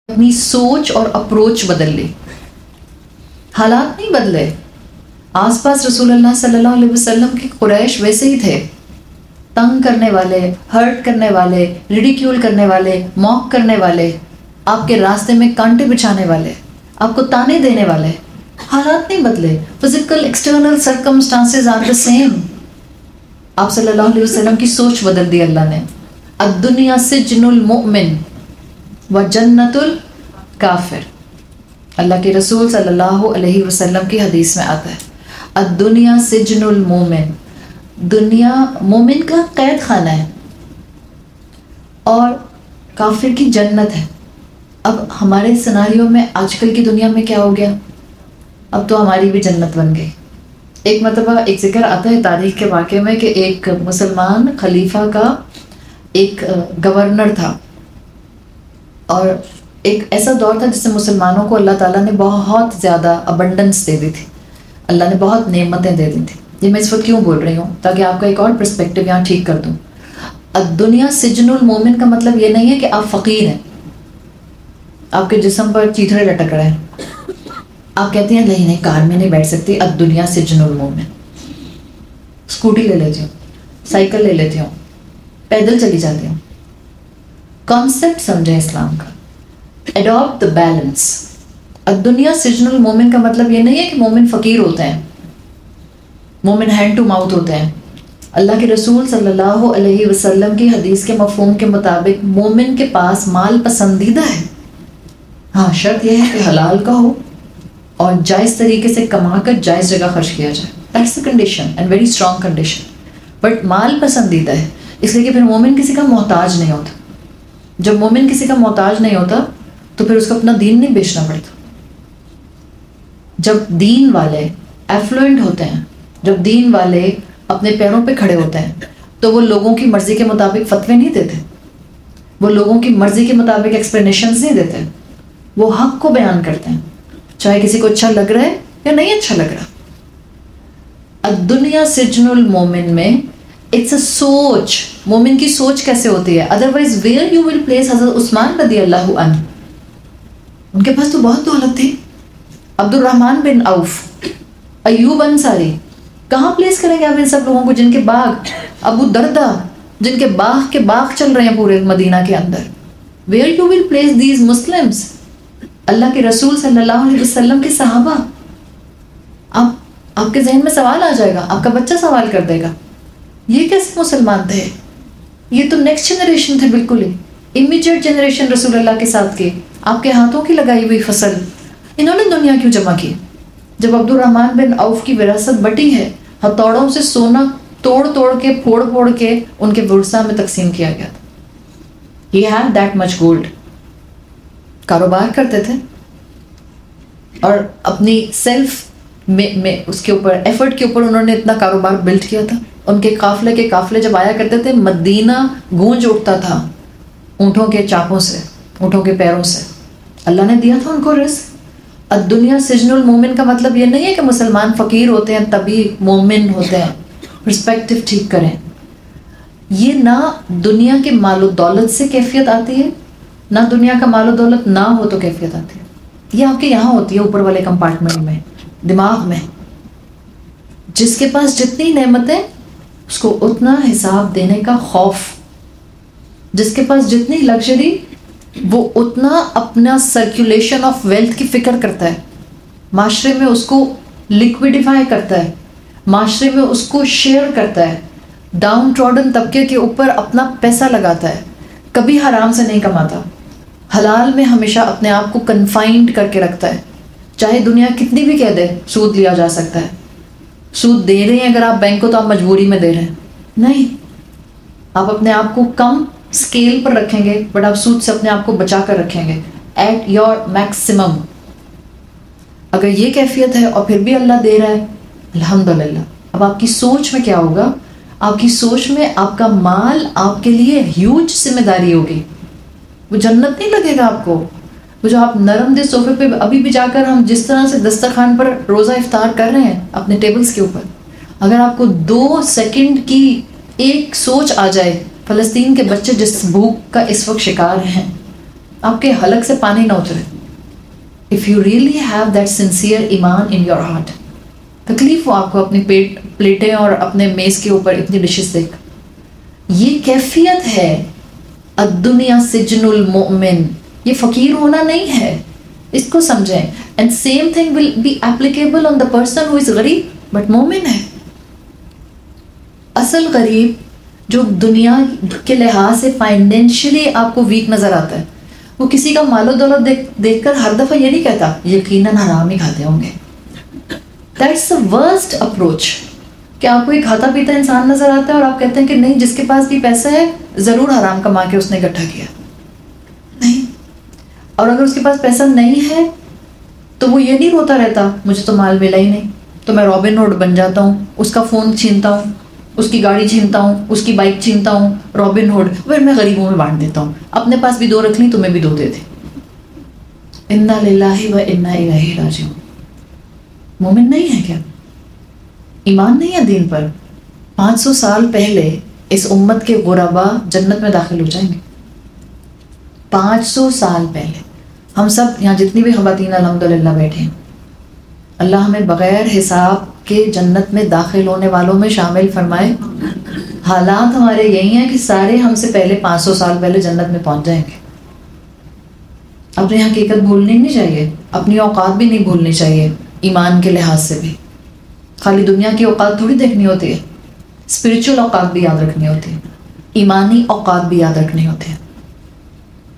اپنی سوچ اور اپروچ بدل لی. حالات نہیں بدلے. آس پاس رسول اللہ صلی اللہ علیہ وسلم کے قریش ویسے ہی تھے، تنگ کرنے والے، ہرٹ کرنے والے، ریڈیکیول کرنے والے، موک کرنے والے، آپ کے راستے میں کانٹے بچھانے والے، آپ کو تانے دینے والے. حالات نہیں بدلے. Physical external circumstances are the same. آپ صلی اللہ علیہ وسلم کی سوچ بدل دی اللہ نے. الدنیا سجن المؤمن و جنت الکافر. اللہ کے رسول صلی اللہ علیہ وسلم کی حدیث میں آتا ہے الدنیا سجن المؤمن. دنیا مومن کا قید خانہ ہے اور کافر کی جنت ہے. اب ہمارے سناریو میں آج کل کی دنیا میں کیا ہو گیا؟ اب تو ہماری بھی جنت بن گئی. ایک مرتبہ ایک ذکر آتا ہے تاریخ کے واقعے میں کہ ایک مسلمان خلیفہ کا ایک گورنر تھا، اور ایک ایسا دور تھا جس سے مسلمانوں کو اللہ تعالیٰ نے بہت زیادہ ابنڈنس دے دی تھی، اللہ نے بہت نعمتیں دے دی تھیں. یہ میں اس وقت کیوں بول رہی ہوں؟ تاکہ آپ کا ایک اور پرسپیکٹیو یہاں ٹھیک کر دوں. الدنیا سجن المومن کا مطلب یہ نہیں ہے کہ آپ فقیر ہیں، آپ کے جسم پر چیتھڑے لٹک رہے ہیں، آپ کہتے ہیں نہیں کار میں نہیں بیٹھ سکتی. الدنیا سجن المومن. اسکوٹی لے لیتی ہوں، سائیکل لے لیتی ہوں، پیدل چلی جاتی ہوں. کانسیپٹ سمجھیں اسلام کا. Adapt the balance. الدنیا سجن المومن کا مطلب یہ نہیں ہے کہ مومن فقیر ہوتے ہیں، مومن ہینڈ ٹو ماؤتھ ہوتے ہیں. اللہ کے رسول صلی اللہ علیہ وسلم کی حدیث کے مفہوم کے مطابق مومن کے پاس مال پسندیدہ ہے. ہاں شرط یہ ہے کہ حلال کا ہو اور جائز طریقے سے کما کر جائز جگہ خرچ کیا جائے. That's the condition and very strong condition. But مال پسندیدہ ہے اس لیے کہ پھر مومن کسی کا محتاج نہیں ہوتا. جب مومن کسی کا محتاج نہیں ہوتا تو پھر اس کو اپنا دین نہیں بیچنا پڑتا. جب دین والے ایفلوئنٹ ہوتے ہیں، جب دین والے اپنے پیروں پہ کھڑے ہوتے ہیں تو وہ لوگوں کی مرضی کے مطابق فتوے نہیں دیتے، وہ لوگوں کی مرضی کے مطابق ایکسپلینیشنز نہیں دیتے، وہ حق کو بیان کرتے ہیں چاہے کسی کو اچھا لگ رہا ہے یا نہیں اچھا لگ رہا. الدنیا سجن المومن میں اٹس اے سوچ. مومن کی سوچ کیسے ہوتی ہے؟ Otherwise where you will place حضرت عثمان رضی اللہ عنہ. ان کے پاس تو بہت دولت تھی. عبد الرحمن بن عوف، ایوب انصاری، کہاں پلیس کریں گے آپ ان سب لوگوں کو جن کے باغ؟ ابو دردہ جن کے باغ کے باغ چل رہے ہیں پورے مدینہ کے اندر. Where you will place these Muslims? اللہ کے رسول صلی اللہ علیہ وسلم کے صحابہ. آپ کے ذہن میں سوال آ جائے گا، آپ کا بچہ سوال کر دے گا یہ کیسے مسلمان تھے؟ یہ تو نیکسٹ جنریشن تھے، بالکل ہی امیجیٹ جنریشن رسول اللہ کے ساتھ کے، آپ کے ہاتھوں کی لگائی ہوئی فصل. انہوں نے دنیا کیوں جمع کی؟ جب عبد الرحمن بن عوف کی وراثت بٹی ہے، ہتھوڑوں سے سونا توڑ کے پھوڑ کے ان کے ورثہ میں تقسیم کیا گیا تھا. He had that much gold. کاروبار کرتے تھے اور اپنی سیلف میں اس کے اوپر ایفرٹ کے اوپر انہوں نے اتنا کاروبار بلڈ کیا تھا. ان کے قافلے جب آیا کرتے تھے مدینہ گونج اٹھتا تھا اونٹوں کے چاپوں سے، اونٹوں کے پیروں سے. اللہ نے دیا تھا ان کو رزق. الدنیا سجن المومن کا مطلب یہ نہیں ہے کہ مسلمان فقیر ہوتے ہیں تبھی مومن ہوتے ہیں. پرسپیکٹیو ٹھیک کریں. یہ نہ دنیا کے مال و دولت سے کیفیت آتی ہے، نہ دنیا کا مال و دولت نہ ہو تو کیفیت آتی ہے. یہ آپ کے یہاں ہوتی ہے اوپر والے کمپارٹمنٹ میں، دماغ میں. جس کے پاس جتنی نعمتیں اس کو اتنا حساب دینے کا خوف، جس کے پاس جتنی لگژری وہ اتنا اپنا سرکولیشن آف ویلتھ کی فکر کرتا ہے، معاشرے میں اس کو لیکویڈیفائی کرتا ہے، معاشرے میں اس کو شیئر کرتا ہے، ڈاؤن ٹراڈن طبقے کے اوپر اپنا پیسہ لگاتا ہے، کبھی حرام سے نہیں کماتا، حلال میں ہمیشہ اپنے آپ کو کنفائنڈ کر کے رکھتا ہے. چاہے دنیا کتنی بھی کہہ دے سود لیا جا سکتا ہے. سود دے رہے ہیں اگر آپ بینک کو تو آپ مجبوری میں دے رہے ہیں، نہیں، آپ اپنے آپ کو کم اسکیل پر رکھیں گے بٹ آپ سود سے اپنے آپ کو بچا کر رکھیں گے ایٹ یور میکسیمم. اگر یہ کیفیت ہے اور پھر بھی اللہ دے رہا ہے الحمدللہ. اب آپ کی سوچ میں کیا ہوگا؟ آپ کی سوچ میں آپ کا مال آپ کے لیے ہیوج ذمہ داری ہوگی. وہ جنت نہیں لگے گا آپ کو. وہ جو آپ نرم دے صوفے پہ ابھی بھی جا کر ہم جس طرح سے دسترخوان پر روزہ افطار کر رہے ہیں اپنے ٹیبلز کے اوپر، اگر آپ کو 2 سیکنڈ کی ایک سوچ آ جائے فلسطین کے بچے جس بھوک کا اس وقت شکار ہیں، آپ کے حلق سے پانی نہ اترے. If you really have that sincere ایمان in your heart. تکلیف ہو آپ کو اپنی پلیٹیں اور اپنے میز کے اوپر اتنی ڈشز دیکھ. یہ کیفیت ہے الدنیا سجن المؤمن. یہ فقیر ہونا نہیں ہے, اس کو سمجھیں. And same thing will be applicable on the person who is غریب بٹ مومن ہے. اصل غریب جو دنیا کے لحاظ سے فائنینشلی آپ کو ویک نظر آتا ہے, وہ کسی کا مال و دولت دیکھ کر ہر دفعہ یہ نہیں کہتا یقیناً حرام ہی کھاتے ہوں گے. That's the worst approach. کہ آپ کو ایک کھاتا پیتا انسان نظر آتا ہے اور آپ کہتے ہیں کہ نہیں, جس کے پاس بھی پیسہ ہے ضرور حرام کما کے اس نے اکٹھا کیا. نہیں. اور اگر اس کے پاس پیسہ نہیں ہے تو وہ یہ نہیں روتا رہتا مجھے تو مال ملا ہی نہیں, تو میں رابن ہوڈ بن جاتا ہوں, اس کا فون چھینتا ہوں, اس کی گاڑی چھینتا ہوں, اس کی بائک چھینتا ہوں, رابن ہوڈ, پھر میں غریبوں میں بانٹ دیتا ہوں. اپنے پاس بھی 2 رکھ لی, تمہیں بھی 2 دے دے. انا للہ و انا الیہ راجعون. مومن نہیں ہے کیا؟ ایمان نہیں ہے دین پر؟ 500 سال پہلے اس امت کے غربا جنت میں داخل ہو جائیں گے. 500 سال پہلے. ہم سب یہاں جتنی بھی خواتین الحمدللہ بیٹھے ہیں, اللہ ہمیں بغیر حساب کے جنت میں داخل ہونے والوں میں شامل فرمائے. حالات ہمارے یہی ہیں کہ سارے ہم سے پہلے 500 سال پہلے جنت میں پہنچ جائیں گے. اپنی حقیقت بھولنی نہیں چاہیے, اپنی اوقات بھی نہیں بھولنی چاہیے. ایمان کے لحاظ سے بھی خالی دنیا کی اوقات تھوڑی دیکھنی ہوتی ہے, اسپرچل اوقات بھی یاد رکھنی ہوتی ہے, ایمانی اوقات بھی یاد رکھنی ہوتی ہے.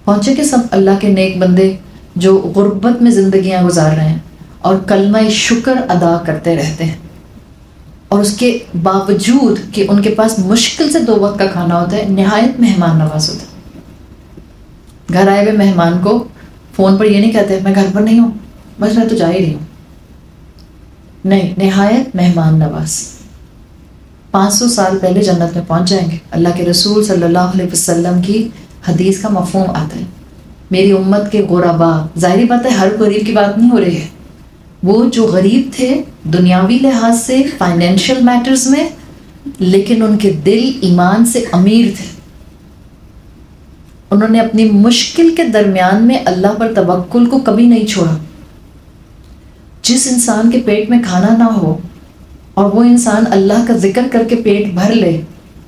پہنچے کہ سب اللہ کے نیک بندے جو غربت میں زندگیاں گزار رہے ہیں اور کلمہ شکر ادا کرتے رہتے ہیں, اور اس کے باوجود کہ ان کے پاس مشکل سے 2 وقت کا کھانا ہوتا ہے, نہایت مہمان نواز ہوتا ہے. گھر آئے ہوئے مہمان کو فون پر یہ نہیں کہتے میں گھر پر نہیں ہوں, بس میں تو جا ہی رہی ہوں. نہیں, نہایت مہمان نواز. 500 سال پہلے جنت میں پہنچ جائیں گے. اللہ کے رسول صلی اللہ علیہ وسلم کی حدیث کا مفہوم آتا ہے, میری امت کے غربا. ظاہری بات ہے ہر غریب کی بات نہیں ہو رہی ہے, وہ جو غریب تھے دنیاوی لحاظ سے فائنینشیل میٹرز میں, لیکن ان کے دل ایمان سے امیر تھے. انہوں نے اپنی مشکل کے درمیان میں اللہ پر توکل کو کبھی نہیں چھوڑا. جس انسان کے پیٹ میں کھانا نہ ہو اور وہ انسان اللہ کا ذکر کر کے پیٹ بھر لے,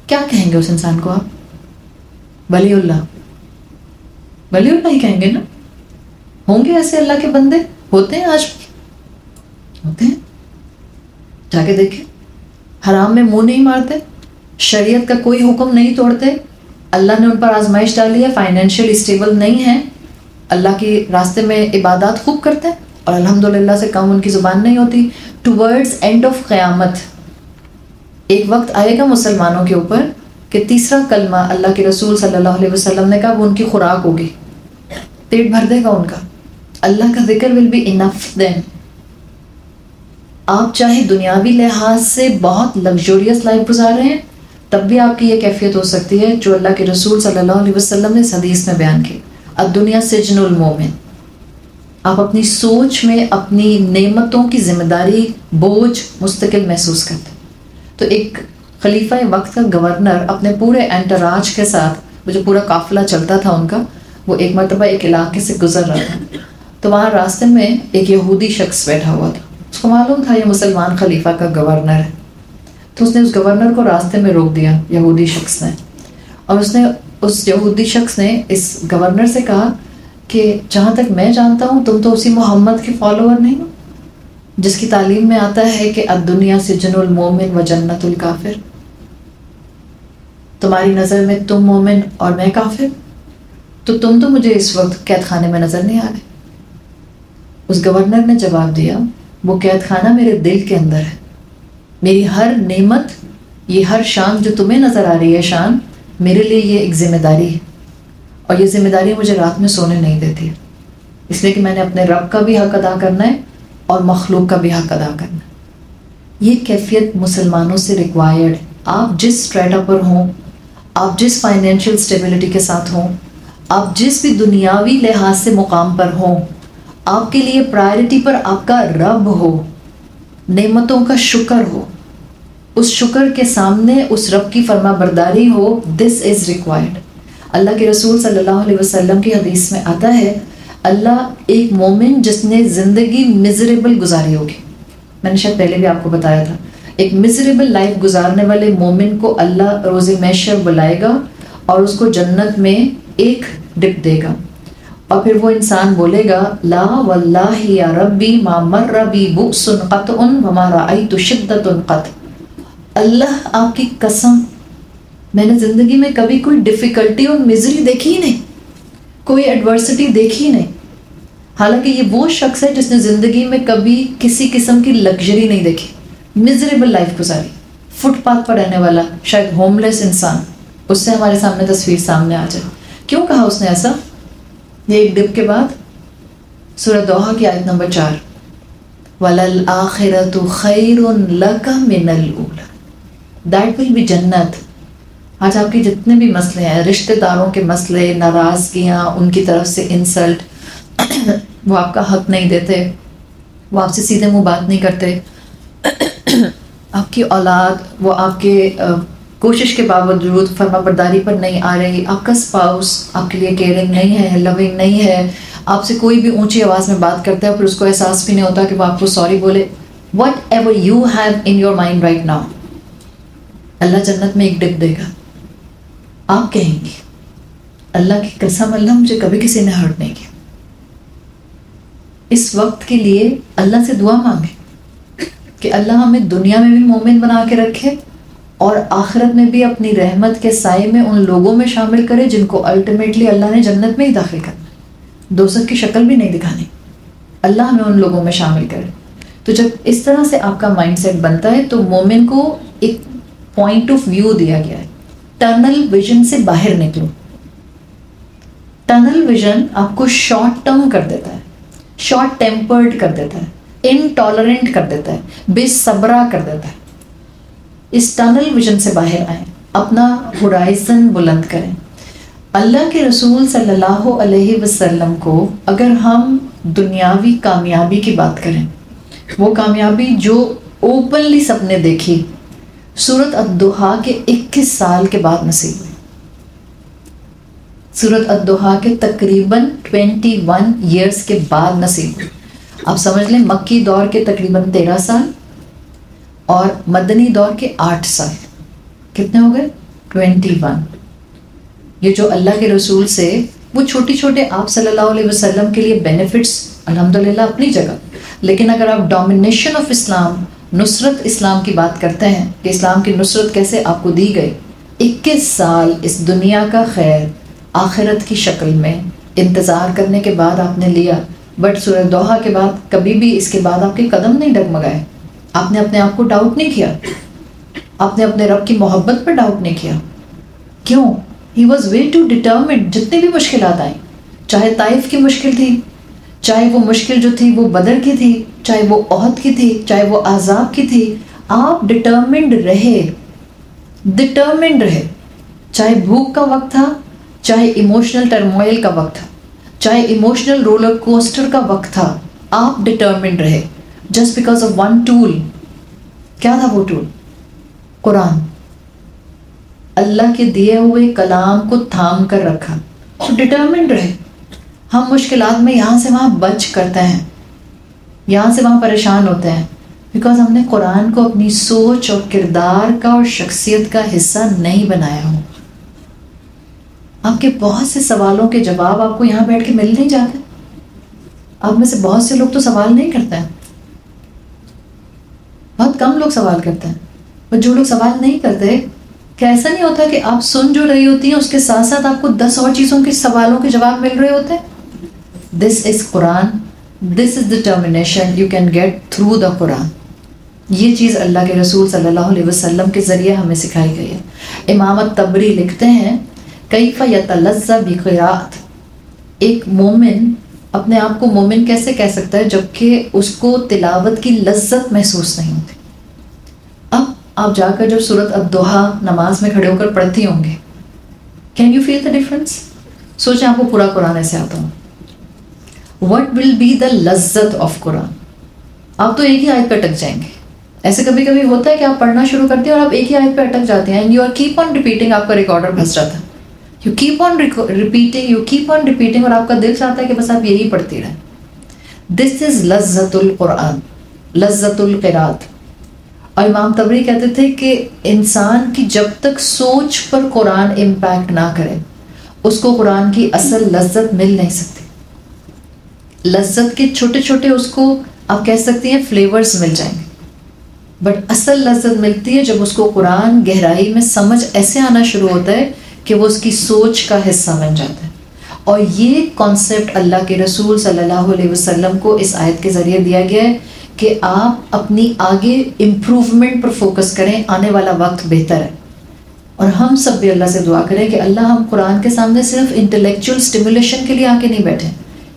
کیا کہیں گے اس انسان کو آپ؟ ولی اللہ. ولی اللہ ہی کہیں گے نا. ہوں گے ایسے اللہ کے بندے؟ ہوتے ہیں, آج ہوتے ہیں. جا کے دیکھیں, حرام میں منہ نہیں مارتے, شریعت کا کوئی حکم نہیں توڑتے. اللہ نے ان پر آزمائش ڈالی ہے, فائنینشیل اسٹیبل نہیں ہے, اللہ کے راستے میں عبادات خوب کرتے ہیں اور الحمدللہ سے کم ان کی زبان نہیں ہوتی. ٹورڈز اینڈ آف قیامت ایک وقت آئے گا مسلمانوں کے اوپر کہ تیسرا کلمہ اللہ کے رسول صلی اللہ علیہ وسلم نے کہا وہ ان کی خوراک ہوگی, پیٹ بھر دے گا ان کا. اللہ کا ذکر ول بی انف دین. آپ چاہے دنیاوی لحاظ سے بہت لگژوریس لائف گزار رہے ہیں, تب بھی آپ کی یہ کیفیت ہو سکتی ہے جو اللہ کے رسول صلی اللہ علیہ وسلم نے اس حدیث میں بیان کی, الدنیا سجن المومن. آپ اپنی سوچ میں اپنی نعمتوں کی ذمہ داری بوجھ مستقل محسوس کرتے. تو ایک خلیفہ وقت کا گورنر اپنے پورے انٹراج کے ساتھ, وہ جو پورا قافلہ چلتا تھا ان کا, وہ ایک مرتبہ ایک علاقے سے گزر رہا تھا. تو وہاں راستے میں ایک یہودی شخص بیٹھا ہوا تھا. اس کو معلوم تھا یہ مسلمان خلیفہ کا گورنر ہے, تو اس نے اس گورنر کو راستے میں روک دیا یہودی شخص نے, اور اس یہودی شخص نے اس گورنر سے کہا کہ جہاں تک میں جانتا ہوں تم تو اسی محمد کے فالوور نہیں ہو جس کی تعلیم میں آتا ہے کہ الدنیا سجن المومن و جنت الکافر. تمہاری نظر میں تم مومن اور میں کافر, تو تم تو مجھے اس وقت قید خانے میں نظر نہیں آ رہے. اس گورنر نے جواب دیا, وہ قید خانہ میرے دل کے اندر ہے. میری ہر نعمت, یہ ہر شان جو تمہیں نظر آ رہی ہے شان, میرے لیے یہ ایک ذمہ داری ہے, اور یہ ذمہ داری مجھے رات میں سونے نہیں دیتی ہے, اس لیے کہ میں نے اپنے رب کا بھی حق ادا کرنا ہے اور مخلوق کا بھی حق ادا کرنا ہے. یہ کیفیت مسلمانوں سے ریکوائرڈ. آپ جس اسٹریٹا پر ہوں, آپ جس فائنینشیل اسٹیبلٹی کے ساتھ ہوں, آپ جس بھی دنیاوی لحاظ سے مقام پر ہوں, آپ کے لیے پرائرٹی پر آپ کا رب ہو, نعمتوں کا شکر ہو, اس شکر کے سامنے اس رب کی فرما برداری ہو. دس از ریکوائرڈ. اللہ کے رسول صلی اللہ علیہ وسلم کی حدیث میں آتا ہے اللہ ایک مومن جس نے زندگی مزریبل گزاری ہوگی، میں نے شاید پہلے بھی آپ کو بتایا تھا، ایک مزریبل لائف گزارنے والے مومن کو اللہ روز محشر بلائے گا اور اس کو جنت میں ایک ڈپ دے گا، اور پھر وہ انسان بولے گا لا واللہ یا ربی ما مر بی بؤس قط وما رأیت شدۃ قط، اللہ آپ کی قسم میں نے زندگی میں کبھی کوئی ڈیفیکلٹی اور مزری دیکھی ہی نہیں، کوئی ایڈورسٹی دیکھی ہی نہیں۔ حالانکہ یہ وہ شخص ہے جس نے زندگی میں کبھی کسی قسم کی لگژری نہیں دیکھی، مزریبل لائف گزاری، فٹ پاتھ پر رہنے والا، شاید ہوم لیس انسان، اس سے ہمارے سامنے تصویر سامنے آ جائے۔ کیوں کہا اس نے ایسا؟ یہ ایک ڈپ کے بعد سورہ دوحہ کی آیت نمبر 4 وَلَلْآخِرَةُ خَيْرٌ لَكَ مِنَ الْأُولَى، دیٹ ول بی جنت۔ آج آپ کے جتنے بھی مسئلے ہیں، رشتہ داروں کے مسئلے، ناراضگیاں، ان کی طرف سے انسلٹ، وہ آپ کا حق نہیں دیتے، وہ آپ سے سیدھے منہ بات نہیں کرتے، آپ کی اولاد وہ آپ کے کوشش کے باوجود فرما برداری پر نہیں آ رہی، آپ کا اسپاؤس آپ کے لیے کیئرنگ نہیں ہے، لونگ نہیں ہے، آپ سے کوئی بھی اونچی آواز میں بات کرتا ہے پھر اس کو احساس بھی نہیں ہوتا کہ وہ آپ کو سوری بولے، whatever you have in your mind right now, اللہ جنت میں ایک ڈپ دے گا۔ آپ کہیں گے اللہ کی قسم اللہ مجھے کبھی کسی نے ہرٹ نہیں کیا۔ اس وقت کے لیے اللہ سے دعا مانگے کہ اللہ ہمیں دنیا میں بھی مومن بنا کے رکھے اور آخرت میں بھی اپنی رحمت کے سائے میں ان لوگوں میں شامل کرے جن کو الٹیمیٹلی اللہ نے جنت میں ہی داخل کرنا، دوزخ کی شکل بھی نہیں دکھانی، اللہ ہمیں ان لوگوں میں شامل کرے۔ تو جب اس طرح سے آپ کا مائنڈ سیٹ بنتا ہے تو مومن کو ایک پوائنٹ آف ویو دیا گیا ہے، ٹنل ویژن سے باہر نکلو۔ ٹنل ویژن آپ کو شارٹ ٹرم کر دیتا ہے، شارٹ ٹیمپرڈ کر دیتا ہے، انٹالرنٹ کر دیتا ہے، بے صبرا کر دیتا ہے۔ اس ٹنل ویژن سے باہر آئیں، اپنا ہورائزن بلند کریں۔ اللہ کے رسول صلی اللہ علیہ وسلم کو اگر ہم دنیاوی کامیابی کی بات کریں، وہ کامیابی جو اوپنلی سب نے دیکھی، سورۃ الضحیٰ کے 21 سال کے بعد نصیب ہوئی، سورۃ الضحیٰ کے تقریباً 21 ایئرس کے بعد نصیب ہوئی۔ آپ سمجھ لیں مکی دور کے تقریباً 13 سال اور مدنی دور کے 8 سال، کتنے ہو گئے؟ 21۔ یہ جو اللہ کے رسول سے وہ چھوٹی چھوٹے آپ صلی اللہ علیہ وسلم کے لیے بینیفٹس الحمدللہ اپنی جگہ، لیکن اگر آپ ڈومینیشن آف اسلام، نصرت اسلام کی بات کرتے ہیں کہ اسلام کی نصرت کیسے آپ کو دی گئی، 21 سال اس دنیا کا خیر آخرت کی شکل میں انتظار کرنے کے بعد آپ نے لیا، بٹ سورہ دوحہ کے بعد کبھی بھی اس کے بعد آپ کے قدم نہیں ڈگمگائے، آپ نے اپنے آپ کو ڈاؤٹ نہیں کیا، آپ نے اپنے رب کی محبت پر ڈاؤٹ نہیں کیا۔ کیوں؟ He was way too determined, جتنی بھی مشکلات آئیں، چاہے طائف کی مشکل تھی، چاہے وہ مشکل جو تھی وہ بدر کی تھی، چاہے وہ احد کی تھی، چاہے وہ احزاب کی تھی، آپ ڈٹرمنڈ رہے، چاہے بھوک کا وقت تھا، چاہے ایموشنل ٹرموائل کا وقت تھا، چاہے ایموشنل رولر کوسٹر کا وقت تھا، آپ ڈٹرمنڈ رہے just because of one tool. کیا تھا وہ ٹول؟ قرآن، اللہ کے دیے ہوئے کلام کو تھام کر رکھا، تو ڈٹرمنڈ رہے۔ ہم مشکلات میں یہاں سے وہاں بچ کرتے ہیں، یہاں سے وہاں پریشان ہوتے ہیں، بیکاز ہم نے قرآن کو اپنی سوچ اور کردار کا اور شخصیت کا حصہ نہیں بنایا ہو۔ آپ کے بہت سے سوالوں کے جواب آپ کو یہاں بیٹھ کے مل نہیں جاتے۔ آپ میں سے بہت سے لوگ تو سوال نہیں کرتے ہیں، بہت کم لوگ سوال کرتے ہیں، اور جو لوگ سوال نہیں کرتے، کہ ایسا نہیں ہوتا کہ آپ سن جو رہی ہوتی ہیں اس کے ساتھ ساتھ آپ کو 10 اور چیزوں کے سوالوں کے جواب مل رہے ہوتے ہیں۔ This is Quran, this is determination you can get through the Quran۔ یہ چیز اللہ کے رسول صلی اللہ علیہ وسلم کے ذریعے ہمیں سکھائی گئی ہے۔ امام الطبری لکھتے ہیں کیف یتلذ بقراءۃ، ایک مومن اپنے آپ کو مومن کیسے کہہ سکتا ہے جبکہ اس کو تلاوت کی لذت محسوس نہیں ہوتی۔ اب آپ جا کر جب سورۃ الضحیٰ نماز میں کھڑے ہو کر پڑھتی ہوں گے، can you feel the difference? سوچیں آپ کو پورا قرآن ایسے آتا ہوں، what will be the لذت آف قرآن؟ آپ تو ایک ہی آیت پہ اٹک جائیں گے۔ ایسے کبھی کبھی ہوتا ہے کہ آپ پڑھنا شروع کرتے ہیں اور آپ ایک ہی آیت پہ اٹک جاتے ہیں، and you are keep on repeating, آپ کا ریکارڈر پھنس جاتا ہے، یو کیپ آن ریپیٹنگ اور آپ کا دل چاہتا ہے کہ بس آپ یہی پڑھتے رہیں. دس از لذت القرآن، لذت القرات. اور امام طبری کہتے تھے کہ انسان کی جب تک سوچ پر قرآن امپیکٹ نہ کرے اس کو قرآن کی اصل لذت مل نہیں سکتی. لذت کے چھوٹے چھوٹے اس کو آپ کہہ سکتی ہیں فلیورز مل جائیں گے، بٹ اصل لذت ملتی ہے جب اس کو قرآن گہرائی میں سمجھ ایسے آنا شروع ہوتا ہے کہ وہ اس کی سوچ کا حصہ بن جاتا ہے. اور یہ کانسیپٹ اللہ کے رسول صلی اللہ علیہ وسلم کو اس آیت کے ذریعے دیا گیا ہے کہ آپ اپنی آگے امپروومنٹ پر فوکس کریں، آنے والا وقت بہتر ہے. اور ہم سب بھی اللہ سے دعا کریں کہ اللہ ہم قرآن کے سامنے صرف انٹلیکچوئل اسٹیمولیشن کے لیے آ کے نہیں بیٹھے،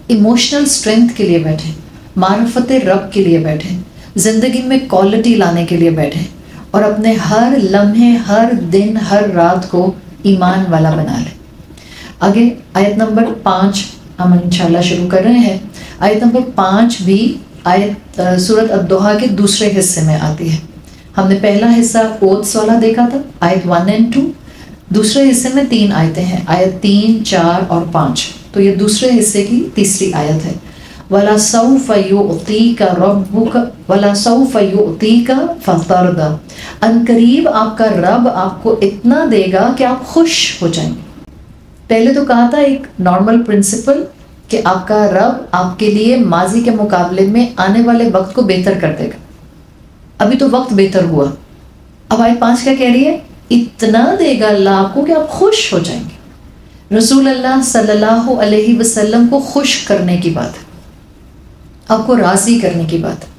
ایموشنل اسٹرینتھ کے لیے بیٹھے، معرفت رب کے لیے بیٹھے، زندگی میں کوالٹی لانے کے لیے بیٹھے، اور اپنے ہر لمحے، ہر دن، ہر رات کو ایمان والا بنا لیں. آگے آیت نمبر 5 ہم انشاءاللہ شروع کر رہے ہیں. آیت نمبر 5 بھی آیت سورۃ الضحیٰ کے دوسرے حصے میں آتی ہے. ہم نے پہلا حصہ اوتس والا دیکھا تھا، آیت 1 اور 2. دوسرے حصے میں 3 آیتیں ہیں، آیت 3، 4 اور 5. تو یہ دوسرے حصے کی تیسری آیت ہے. وَلَسَوْفَ يُعْطِيكَ رَبُّكَ وَلَسَوْفَ يُعْطِيكَ فَتَرْضَىٰ. ان قریب آپ کا رب آپ کو اتنا دے گا کہ آپ خوش ہو جائیں گے. پہلے تو کہا تھا ایک نارمل پرنسپل کہ آپ کا رب آپ کے لیے ماضی کے مقابلے میں آنے والے وقت کو بہتر کر دے گا. ابھی تو وقت بہتر ہوا. اب آیت 5 کیا کہہ رہی ہے؟ اتنا دے گا اللہ آپ کو کہ آپ خوش ہو جائیں گے. رسول اللہ صلی اللہ علیہ وسلم کو خوش کرنے کی بات ہے، آپ کو راضی کرنے کی بات ہے.